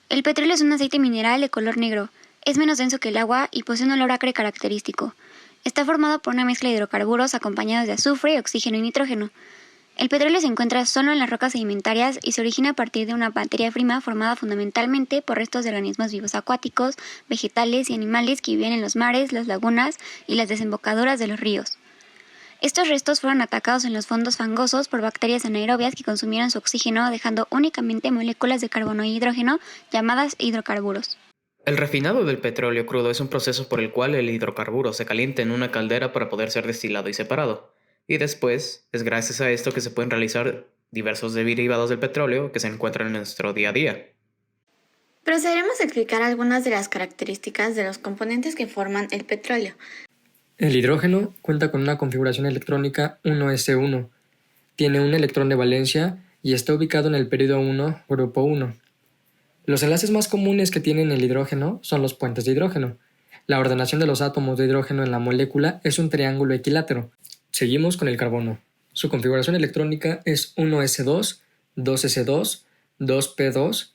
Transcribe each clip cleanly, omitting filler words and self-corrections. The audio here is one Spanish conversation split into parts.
El petróleo es un aceite mineral de color negro. Es menos denso que el agua y posee un olor acre característico. Está formado por una mezcla de hidrocarburos acompañados de azufre, oxígeno y nitrógeno. El petróleo se encuentra solo en las rocas sedimentarias y se origina a partir de una materia prima formada fundamentalmente por restos de organismos vivos acuáticos, vegetales y animales que vivían en los mares, las lagunas y las desembocaduras de los ríos. Estos restos fueron atacados en los fondos fangosos por bacterias anaerobias que consumieron su oxígeno, dejando únicamente moléculas de carbono e hidrógeno llamadas hidrocarburos. El refinado del petróleo crudo es un proceso por el cual el hidrocarburo se calienta en una caldera para poder ser destilado y separado. Y después, es gracias a esto que se pueden realizar diversos derivados del petróleo que se encuentran en nuestro día a día. Procederemos a explicar algunas de las características de los componentes que forman el petróleo. El hidrógeno cuenta con una configuración electrónica 1s1. Tiene un electrón de valencia y está ubicado en el período 1, grupo 1. Los enlaces más comunes que tienen el hidrógeno son los puentes de hidrógeno. La ordenación de los átomos de hidrógeno en la molécula es un triángulo equilátero. Seguimos con el carbono. Su configuración electrónica es 1s2, 2s2, 2p2.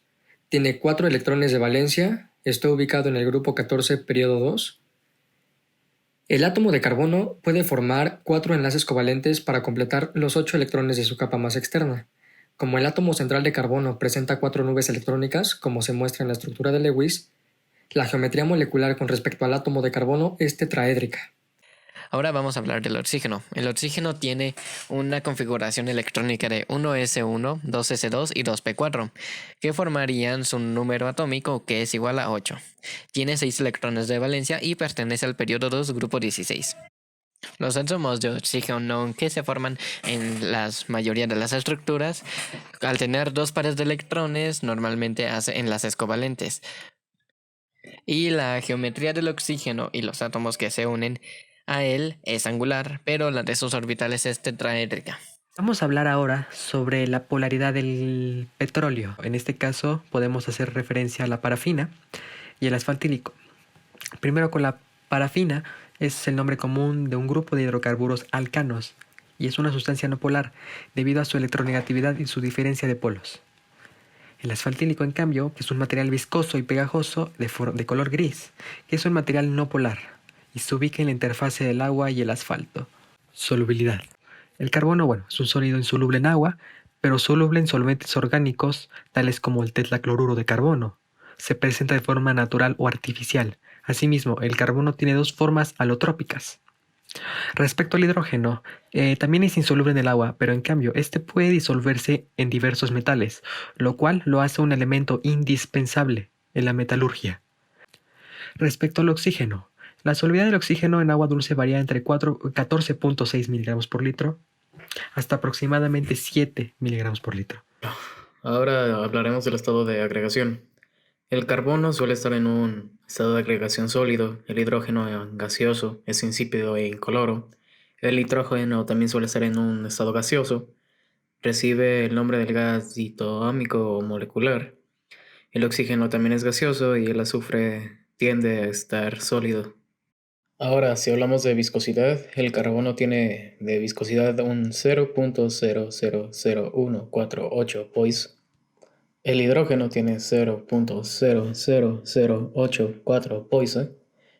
Tiene 4 electrones de valencia. Está ubicado en el grupo 14, período 2. El átomo de carbono puede formar 4 enlaces covalentes para completar los 8 electrones de su capa más externa. Como el átomo central de carbono presenta 4 nubes electrónicas, como se muestra en la estructura de Lewis, la geometría molecular con respecto al átomo de carbono es tetraédrica. Ahora vamos a hablar del oxígeno. El oxígeno tiene una configuración electrónica de 1s1, 2s2 y 2p4, que formarían su número atómico, que es igual a 8. Tiene 6 electrones de valencia y pertenece al periodo 2, grupo 16. Los átomos de oxígeno que se forman en la mayoría de las estructuras, al tener 2 pares de electrones, normalmente hace enlaces covalentes. Y la geometría del oxígeno y los átomos que se unen a él es angular, pero la de sus orbitales es tetraédrica. Vamos a hablar ahora sobre la polaridad del petróleo. En este caso podemos hacer referencia a la parafina y el asfaltílico. Primero, con la parafina, es el nombre común de un grupo de hidrocarburos alcanos y es una sustancia no polar debido a su electronegatividad y su diferencia de polos. El asfaltílico, en cambio, que es un material viscoso y pegajoso de color gris, que es un material no polar y se ubica en la interfase del agua y el asfalto. Solubilidad. El carbono, es un sólido insoluble en agua, pero soluble en solventes orgánicos, tales como el tetracloruro de carbono. Se presenta de forma natural o artificial. Asimismo, el carbono tiene 2 formas alotrópicas. Respecto al hidrógeno, también es insoluble en el agua, pero en cambio, este puede disolverse en diversos metales, lo cual lo hace un elemento indispensable en la metalurgia. Respecto al oxígeno, la solubilidad del oxígeno en agua dulce varía entre 14.6 miligramos por litro hasta aproximadamente 7 miligramos por litro. Ahora hablaremos del estado de agregación. El carbono suele estar en un estado de agregación sólido, el hidrógeno gaseoso es insípido e incoloro, el nitrógeno también suele estar en un estado gaseoso, recibe el nombre del gas diatomámico o molecular, el oxígeno también es gaseoso y el azufre tiende a estar sólido. Ahora, si hablamos de viscosidad, el carbono tiene de viscosidad un 0.000148 pois. El hidrógeno tiene 0.00084 pois.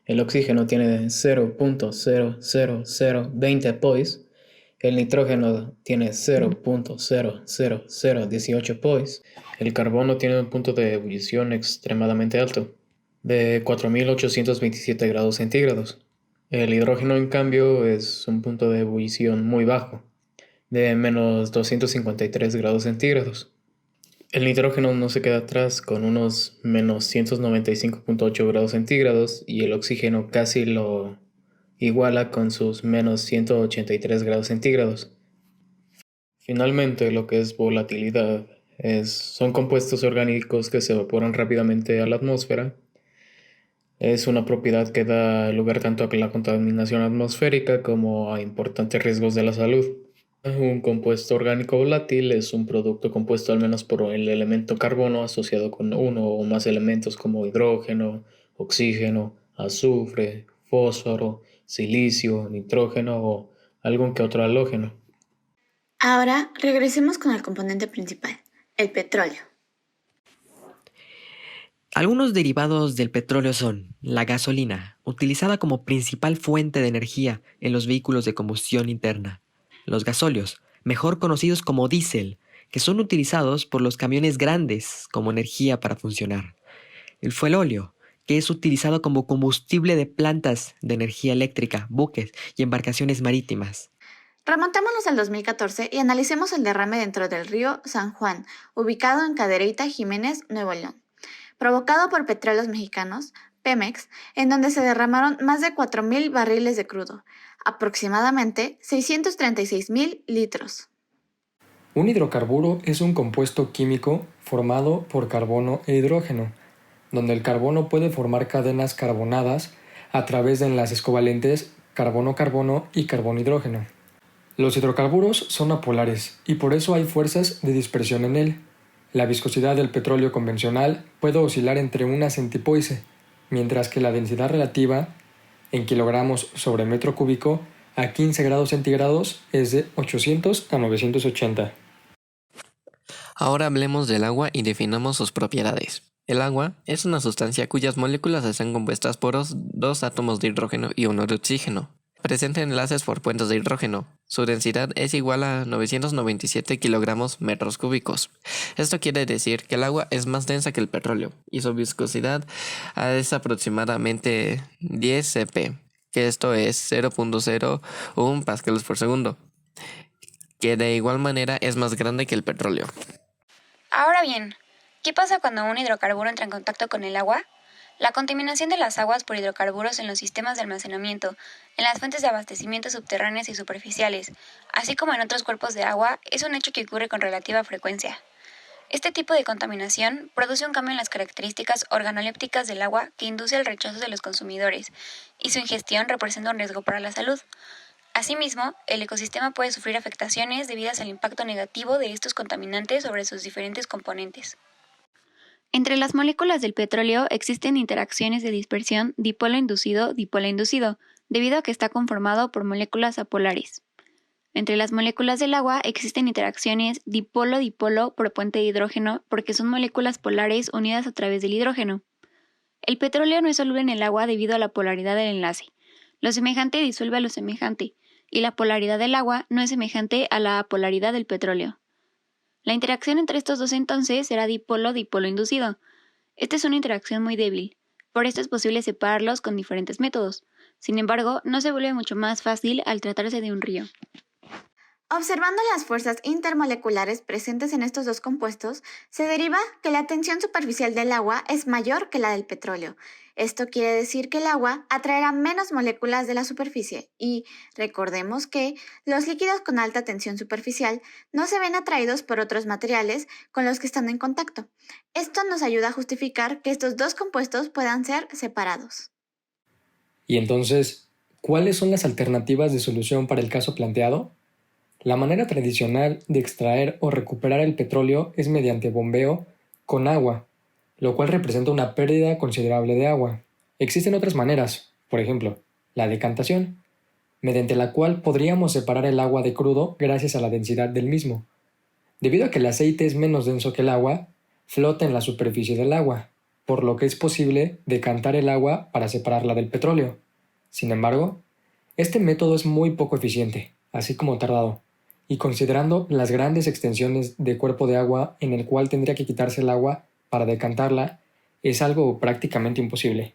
El oxígeno tiene 0.00020 pois. El nitrógeno tiene 0.00018 pois. El carbono tiene un punto de ebullición extremadamente alto, de 4827 grados centígrados. El hidrógeno, en cambio, es un punto de ebullición muy bajo, de menos 253 grados centígrados. El nitrógeno no se queda atrás con unos menos 195.8 grados centígrados y el oxígeno casi lo iguala con sus menos 183 grados centígrados. Finalmente, lo que es volatilidad son compuestos orgánicos que se evaporan rápidamente a la atmósfera. Es una propiedad que da lugar tanto a la contaminación atmosférica como a importantes riesgos de la salud. Un compuesto orgánico volátil es un producto compuesto al menos por el elemento carbono asociado con uno o más elementos como hidrógeno, oxígeno, azufre, fósforo, silicio, nitrógeno o algún que otro halógeno. Ahora regresemos con el componente principal, el petróleo. Algunos derivados del petróleo son la gasolina, utilizada como principal fuente de energía en los vehículos de combustión interna, los gasóleos, mejor conocidos como diésel, que son utilizados por los camiones grandes como energía para funcionar, el fuelóleo, que es utilizado como combustible de plantas de energía eléctrica, buques y embarcaciones marítimas. Remontémonos al 2014 y analicemos el derrame dentro del río San Juan, ubicado en Cadereyta, Jiménez, Nuevo León, provocado por Petróleos Mexicanos, Pemex, en donde se derramaron más de 4.000 barriles de crudo, aproximadamente 636.000 litros. Un hidrocarburo es un compuesto químico formado por carbono e hidrógeno, donde el carbono puede formar cadenas carbonadas a través de enlaces covalentes carbono-carbono y carbono-hidrógeno. Los hidrocarburos son apolares y por eso hay fuerzas de dispersión en él. La viscosidad del petróleo convencional puede oscilar entre una centipoise, mientras que la densidad relativa en kilogramos sobre metro cúbico a 15 grados centígrados es de 800 a 980. Ahora hablemos del agua y definamos sus propiedades. El agua es una sustancia cuyas moléculas están compuestas por dos átomos de hidrógeno y uno de oxígeno. Presenta enlaces por puentes de hidrógeno. Su densidad es igual a 997 kilogramos metros cúbicos. Esto quiere decir que el agua es más densa que el petróleo y su viscosidad es aproximadamente 10 cp, que esto es 0.01 pascales por segundo, que de igual manera es más grande que el petróleo. Ahora bien, ¿qué pasa cuando un hidrocarburo entra en contacto con el agua? La contaminación de las aguas por hidrocarburos en los sistemas de almacenamiento, en las fuentes de abastecimiento subterráneas y superficiales, así como en otros cuerpos de agua, es un hecho que ocurre con relativa frecuencia. Este tipo de contaminación produce un cambio en las características organolépticas del agua que induce al rechazo de los consumidores, y su ingestión representa un riesgo para la salud. Asimismo, el ecosistema puede sufrir afectaciones debidas al impacto negativo de estos contaminantes sobre sus diferentes componentes. Entre las moléculas del petróleo existen interacciones de dispersión dipolo-inducido, debido a que está conformado por moléculas apolares. Entre las moléculas del agua existen interacciones dipolo-dipolo por puente de hidrógeno porque son moléculas polares unidas a través del hidrógeno. El petróleo no es soluble en el agua debido a la polaridad del enlace. Lo semejante disuelve a lo semejante, y la polaridad del agua no es semejante a la apolaridad del petróleo. La interacción entre estos dos entonces será dipolo-dipolo inducido. Esta es una interacción muy débil, por esto es posible separarlos con diferentes métodos. Sin embargo, no se vuelve mucho más fácil al tratarse de un río. Observando las fuerzas intermoleculares presentes en estos dos compuestos, se deriva que la tensión superficial del agua es mayor que la del petróleo. Esto quiere decir que el agua atraerá menos moléculas de la superficie y recordemos que los líquidos con alta tensión superficial no se ven atraídos por otros materiales con los que están en contacto. Esto nos ayuda a justificar que estos dos compuestos puedan ser separados. Y entonces, ¿cuáles son las alternativas de solución para el caso planteado? La manera tradicional de extraer o recuperar el petróleo es mediante bombeo con agua, lo cual representa una pérdida considerable de agua. Existen otras maneras, por ejemplo, la decantación, mediante la cual podríamos separar el agua de crudo gracias a la densidad del mismo. Debido a que el aceite es menos denso que el agua, flota en la superficie del agua, por lo que es posible decantar el agua para separarla del petróleo. Sin embargo, este método es muy poco eficiente, así como tardado, y considerando las grandes extensiones de cuerpo de agua en el cual tendría que quitarse el agua para decantarla, es algo prácticamente imposible.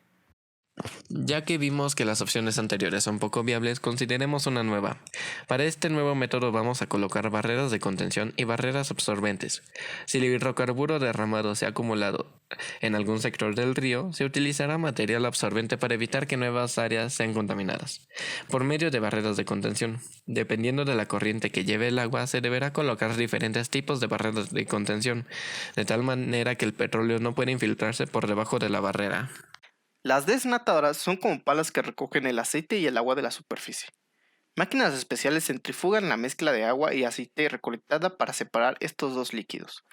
Ya que vimos que las opciones anteriores son poco viables, consideremos una nueva. Para este nuevo método vamos a colocar barreras de contención y barreras absorbentes. Si el hidrocarburo derramado se ha acumulado en algún sector del río, se utilizará material absorbente para evitar que nuevas áreas sean contaminadas. Por medio de barreras de contención, dependiendo de la corriente que lleve el agua, se deberá colocar diferentes tipos de barreras de contención, de tal manera que el petróleo no pueda infiltrarse por debajo de la barrera. Las desnatadoras son como palas que recogen el aceite y el agua de la superficie. Máquinas especiales centrifugan la mezcla de agua y aceite recolectada para separar estos dos líquidos.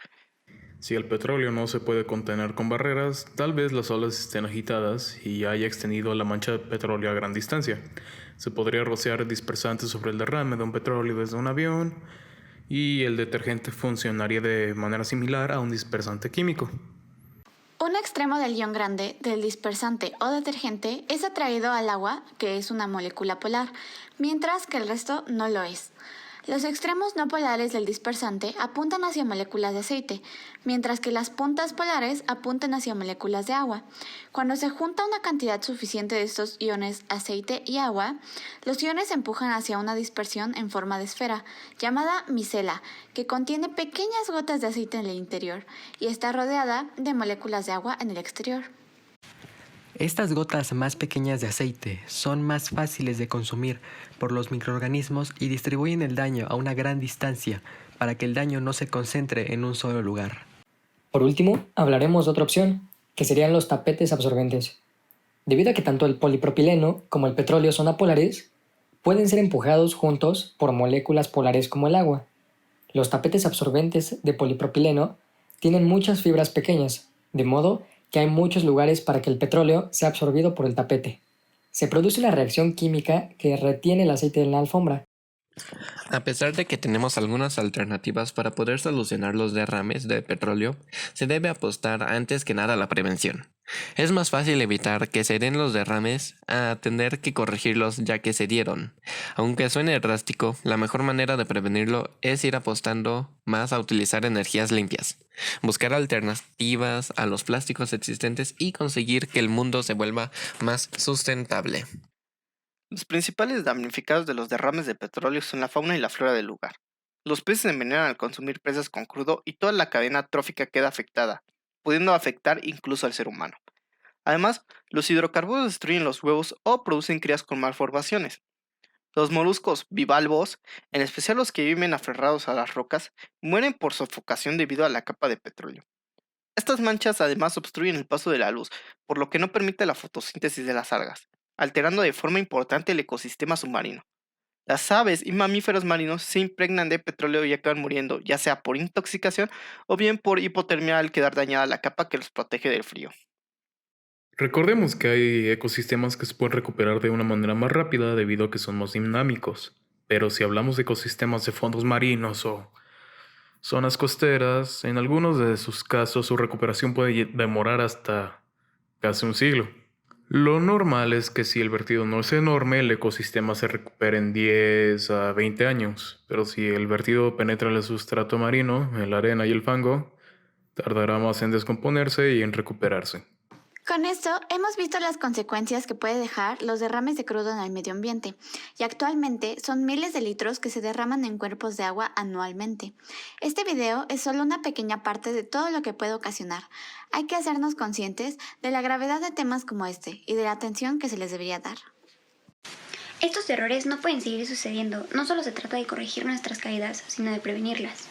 Si el petróleo no se puede contener con barreras, tal vez las olas estén agitadas y haya extendido la mancha de petróleo a gran distancia. Se podría rociar dispersante sobre el derrame de un petróleo desde un avión y el detergente funcionaría de manera similar a un dispersante químico. Un extremo del ion grande, del dispersante o detergente, es atraído al agua, que es una molécula polar, mientras que el resto no lo es. Los extremos no polares del dispersante apuntan hacia moléculas de aceite, mientras que las puntas polares apuntan hacia moléculas de agua. Cuando se junta una cantidad suficiente de estos iones aceite y agua, los iones se empujan hacia una dispersión en forma de esfera, llamada micela, que contiene pequeñas gotas de aceite en el interior y está rodeada de moléculas de agua en el exterior. Estas gotas más pequeñas de aceite son más fáciles de consumir por los microorganismos y distribuyen el daño a una gran distancia para que el daño no se concentre en un solo lugar. Por último, hablaremos de otra opción, que serían los tapetes absorbentes. Debido a que tanto el polipropileno como el petróleo son apolares, pueden ser empujados juntos por moléculas polares como el agua. Los tapetes absorbentes de polipropileno tienen muchas fibras pequeñas, de modo que hay muchos lugares para que el petróleo sea absorbido por el tapete. Se produce una reacción química que retiene el aceite en la alfombra. A pesar de que tenemos algunas alternativas para poder solucionar los derrames de petróleo, se debe apostar antes que nada a la prevención. Es más fácil evitar que se den los derrames a tener que corregirlos ya que se dieron. Aunque suene drástico, la mejor manera de prevenirlo es ir apostando más a utilizar energías limpias, buscar alternativas a los plásticos existentes y conseguir que el mundo se vuelva más sustentable. Los principales damnificados de los derrames de petróleo son la fauna y la flora del lugar. Los peces se envenenan al consumir presas con crudo y toda la cadena trófica queda afectada, pudiendo afectar incluso al ser humano. Además, los hidrocarburos destruyen los huevos o producen crías con malformaciones. Los moluscos bivalvos, en especial los que viven aferrados a las rocas, mueren por sofocación debido a la capa de petróleo. Estas manchas además obstruyen el paso de la luz, por lo que no permite la fotosíntesis de las algas, alterando de forma importante el ecosistema submarino. Las aves y mamíferos marinos se impregnan de petróleo y acaban muriendo, ya sea por intoxicación o bien por hipotermia al quedar dañada la capa que los protege del frío. Recordemos que hay ecosistemas que se pueden recuperar de una manera más rápida debido a que son más dinámicos. Pero si hablamos de ecosistemas de fondos marinos o zonas costeras, en algunos de sus casos su recuperación puede demorar hasta casi un siglo. Lo normal es que si el vertido no es enorme, el ecosistema se recupere en 10 a 20 años, pero si el vertido penetra el sustrato marino, la arena y el fango, tardará más en descomponerse y en recuperarse. Con esto hemos visto las consecuencias que puede dejar los derrames de crudo en el medio ambiente, y actualmente son miles de litros que se derraman en cuerpos de agua anualmente. Este video es solo una pequeña parte de todo lo que puede ocasionar. Hay que hacernos conscientes de la gravedad de temas como este y de la atención que se les debería dar. Estos errores no pueden seguir sucediendo. No solo se trata de corregir nuestras caídas, sino de prevenirlas.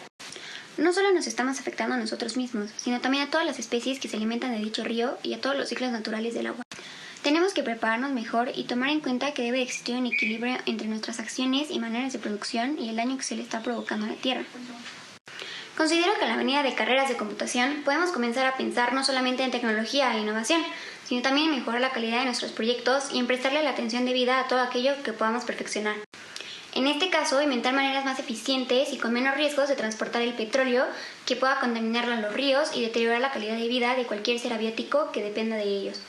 No solo nos estamos afectando a nosotros mismos, sino también a todas las especies que se alimentan de dicho río y a todos los ciclos naturales del agua. Tenemos que prepararnos mejor y tomar en cuenta que debe existir un equilibrio entre nuestras acciones y maneras de producción y el daño que se le está provocando a la Tierra. Considero que en la avenida de carreras de computación podemos comenzar a pensar no solamente en tecnología e innovación, sino también en mejorar la calidad de nuestros proyectos y en prestarle la atención debida a todo aquello que podamos perfeccionar. En este caso, inventar maneras más eficientes y con menos riesgos de transportar el petróleo que pueda contaminar los ríos y deteriorar la calidad de vida de cualquier ser abiótico que dependa de ellos.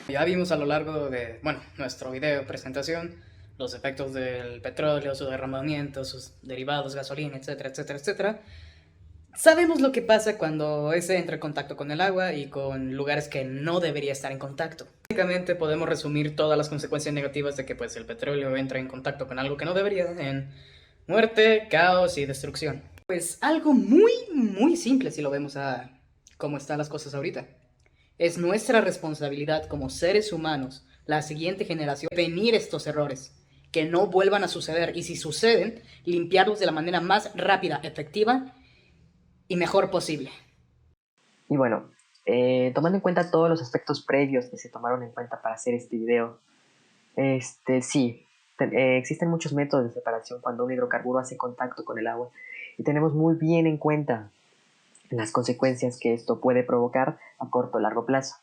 Ya vimos a lo largo de nuestro video de presentación los efectos del petróleo, su derramamiento, sus derivados, gasolina, etcétera, etcétera, etcétera. Sabemos lo que pasa cuando ese entra en contacto con el agua y con lugares que no debería estar en contacto. Básicamente podemos resumir todas las consecuencias negativas de que el petróleo entra en contacto con algo que no debería en muerte, caos y destrucción. Pues algo muy, muy simple si lo vemos a cómo están las cosas ahorita. Es nuestra responsabilidad como seres humanos, la siguiente generación, prevenir estos errores, que no vuelvan a suceder y si suceden, limpiarlos de la manera más rápida, efectiva y mejor posible. Y bueno, tomando en cuenta todos los aspectos previos que se tomaron en cuenta para hacer este video, existen muchos métodos de separación cuando un hidrocarburo hace contacto con el agua y tenemos muy bien en cuenta las consecuencias que esto puede provocar a corto o largo plazo.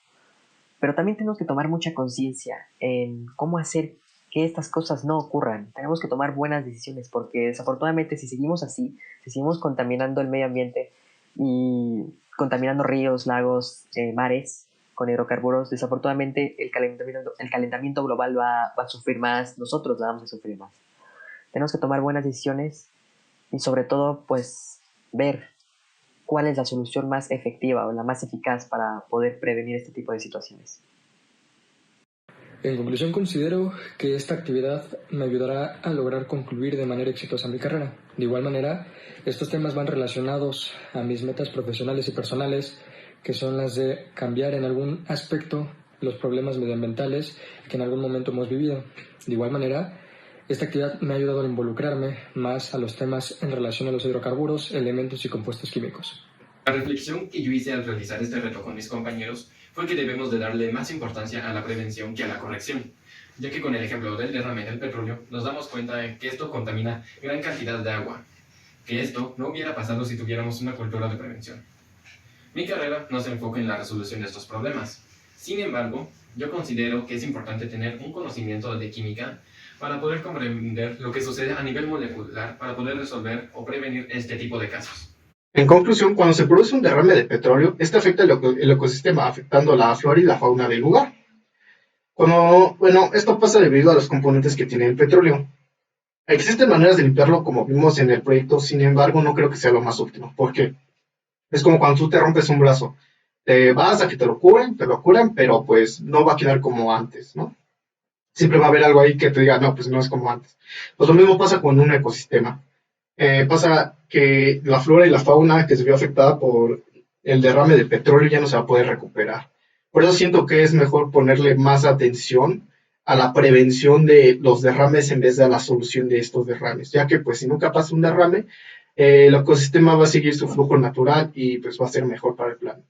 Pero también tenemos que tomar mucha conciencia en cómo hacer que estas cosas no ocurran. Tenemos que tomar buenas decisiones porque desafortunadamente si seguimos así, si seguimos contaminando el medio ambiente y contaminando ríos, lagos, mares con hidrocarburos, desafortunadamente el calentamiento global va a sufrir más, nosotros vamos a sufrir más. Tenemos que tomar buenas decisiones y sobre todo pues ver cuál es la solución más efectiva o la más eficaz para poder prevenir este tipo de situaciones. En conclusión, considero que esta actividad me ayudará a lograr concluir de manera exitosa mi carrera. De igual manera, estos temas van relacionados a mis metas profesionales y personales, que son las de cambiar en algún aspecto los problemas medioambientales que en algún momento hemos vivido. De igual manera, esta actividad me ha ayudado a involucrarme más a los temas en relación a los hidrocarburos, elementos y compuestos químicos. La reflexión que yo hice al realizar este reto con mis compañeros fue que debemos de darle más importancia a la prevención que a la corrección, ya que con el ejemplo del derrame del petróleo nos damos cuenta de que esto contamina gran cantidad de agua, que esto no hubiera pasado si tuviéramos una cultura de prevención. Mi carrera no se enfoca en la resolución de estos problemas. Sin embargo, yo considero que es importante tener un conocimiento de química para poder comprender lo que sucede a nivel molecular para poder resolver o prevenir este tipo de casos. En conclusión, cuando se produce un derrame de petróleo, este afecta el ecosistema, afectando la flora y la fauna del lugar. Esto pasa debido a los componentes que tiene el petróleo. Existen maneras de limpiarlo, como vimos en el proyecto, sin embargo, no creo que sea lo más óptimo. ¿Por qué? Es como cuando tú te rompes un brazo. Te vas a que te lo curan, pero pues no va a quedar como antes, ¿no? Siempre va a haber algo ahí que te diga, no, pues no es como antes. Pues lo mismo pasa con un ecosistema. Pasa que la flora y la fauna que se vio afectada por el derrame de petróleo ya no se va a poder recuperar. Por eso siento que es mejor ponerle más atención a la prevención de los derrames en vez de a la solución de estos derrames, ya que pues si nunca pasa un derrame, el ecosistema va a seguir su flujo natural y pues va a ser mejor para el planeta.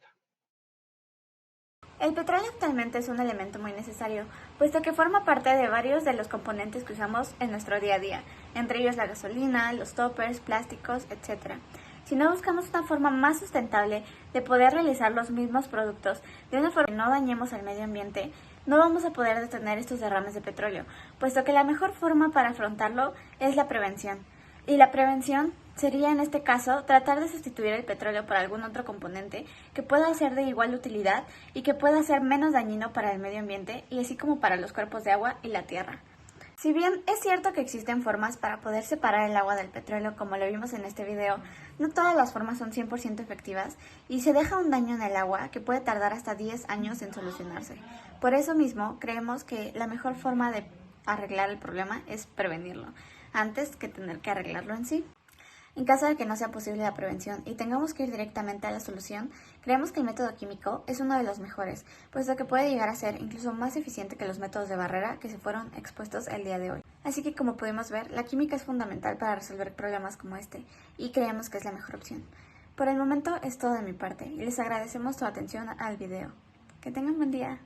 El petróleo actualmente es un elemento muy necesario, puesto que forma parte de varios de los componentes que usamos en nuestro día a día, entre ellos la gasolina, los toppers, plásticos, etc. Si no buscamos una forma más sustentable de poder realizar los mismos productos de una forma que no dañemos al medio ambiente, no vamos a poder detener estos derrames de petróleo, puesto que la mejor forma para afrontarlo es la prevención. Y la prevención sería en este caso tratar de sustituir el petróleo por algún otro componente que pueda ser de igual utilidad y que pueda ser menos dañino para el medio ambiente y así como para los cuerpos de agua y la tierra. Si bien es cierto que existen formas para poder separar el agua del petróleo como lo vimos en este video, no todas las formas son 100% efectivas y se deja un daño en el agua que puede tardar hasta 10 años en solucionarse. Por eso mismo creemos que la mejor forma de arreglar el problema es prevenirlo, antes que tener que arreglarlo en sí. En caso de que no sea posible la prevención y tengamos que ir directamente a la solución, creemos que el método químico es uno de los mejores, puesto que puede llegar a ser incluso más eficiente que los métodos de barrera que se fueron expuestos el día de hoy. Así que como pudimos ver, la química es fundamental para resolver problemas como este y creemos que es la mejor opción. Por el momento es todo de mi parte y les agradecemos su atención al video. Que tengan buen día.